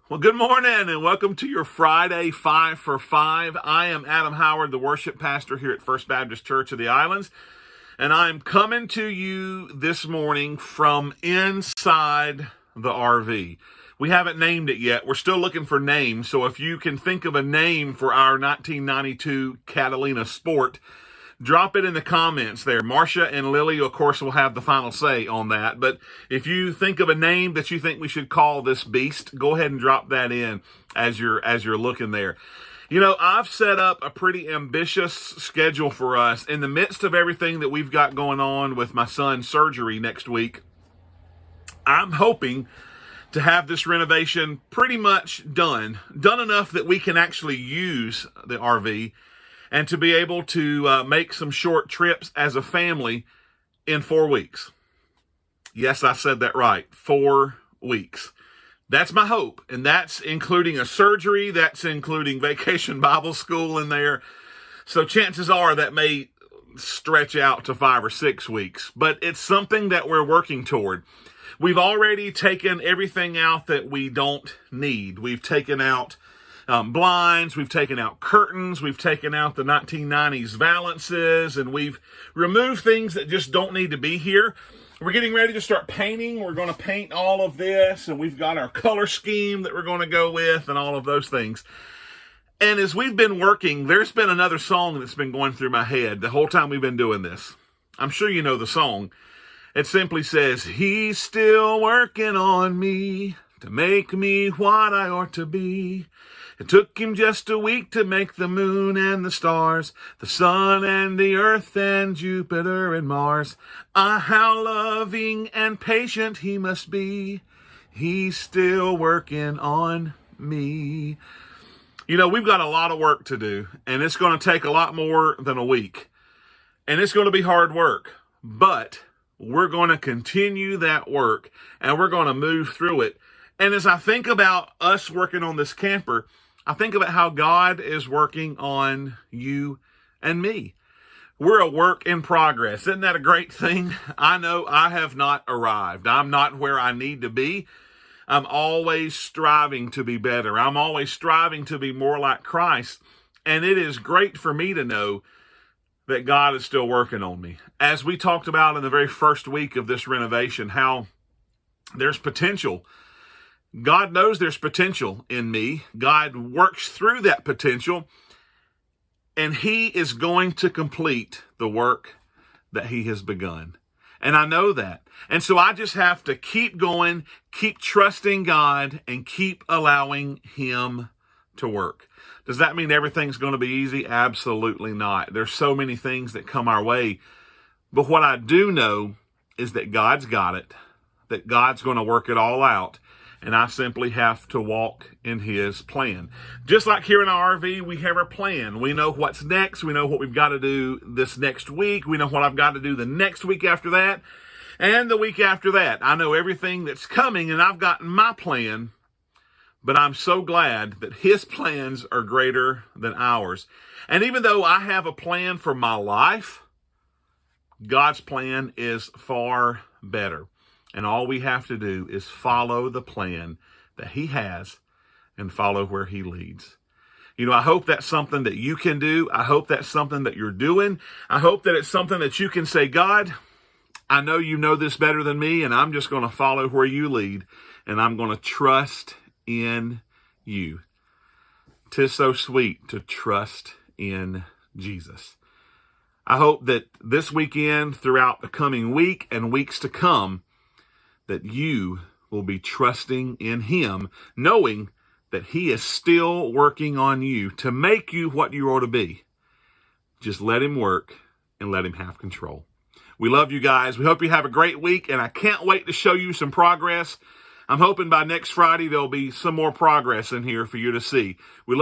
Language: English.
Well, good morning and welcome to your Friday 5 for 5. I am Adam Howard, the worship pastor here at First Baptist Church of the Islands, and I'm coming to you this morning from inside the RV. We haven't named it yet. We're still looking for names, so if you can think of a name for our 1992 Catalina Sport, drop it in the comments there. Marcia and Lily, of course, will have the final say on that. But if you think of a name that you think we should call this beast, go ahead and drop that in as you're looking there. You know, I've set up a pretty ambitious schedule for us in the midst of everything that we've got going on with my son's surgery next week. I'm hoping to have this renovation pretty much done enough that we can actually use the RV and to be able to make some short trips as a family in 4 weeks. Yes, I said that right, 4 weeks. That's my hope, and that's including a surgery, that's including vacation Bible school in there. So chances are that may stretch out to 5 or 6 weeks, but it's something that we're working toward. We've already taken everything out that we don't need. We've taken out blinds, we've taken out curtains, we've taken out the 1990s valances, and we've removed things that just don't need to be here. We're getting ready to start painting. We're going to paint all of this, and we've got our color scheme that we're going to go with and all of those things. And as we've been working, there's been another song that's been going through my head the whole time we've been doing this. I'm sure you know the song. It simply says, "He's still working on me to make me what I ought to be. It took him just a week to make the moon and the stars, the sun and the earth and Jupiter and Mars. Ah, how loving and patient he must be. He's still working on me." You know, we've got a lot of work to do, and it's going to take a lot more than a week. And it's going to be hard work, but we're going to continue that work, and we're going to move through it. And as I think about us working on this camper, I think about how God is working on you and me. We're a work in progress. Isn't that a great thing? I know I have not arrived. I'm not where I need to be. I'm always striving to be better. I'm always striving to be more like Christ. And it is great for me to know that God is still working on me. As we talked about in the very first week of this renovation, how there's potential. God knows there's potential in me. God works through that potential, and he is going to complete the work that he has begun. And I know that. And so I just have to keep going, keep trusting God, and keep allowing him to work. Does that mean everything's going to be easy? Absolutely not. There's so many things that come our way. But what I do know is that God's got it, that God's going to work it all out. And I simply have to walk in his plan. Just like here in our RV, we have a plan. We know what's next. We know what we've got to do this next week. We know what I've got to do the next week after that and the week after that. I know everything that's coming, and I've got my plan, but I'm so glad that his plans are greater than ours. And even though I have a plan for my life, God's plan is far better. And all we have to do is follow the plan that he has and follow where he leads. You know, I hope that's something that you can do. I hope that's something that you're doing. I hope that it's something that you can say, God, I know you know this better than me, and I'm just going to follow where you lead, and I'm going to trust in you. 'Tis so sweet to trust in Jesus. I hope that this weekend, throughout the coming week and weeks to come, that you will be trusting in him, knowing that he is still working on you to make you what you ought to be. Just let him work and let him have control. We love you guys. We hope you have a great week, and I can't wait to show you some progress. I'm hoping by next Friday there'll be some more progress in here for you to see. We love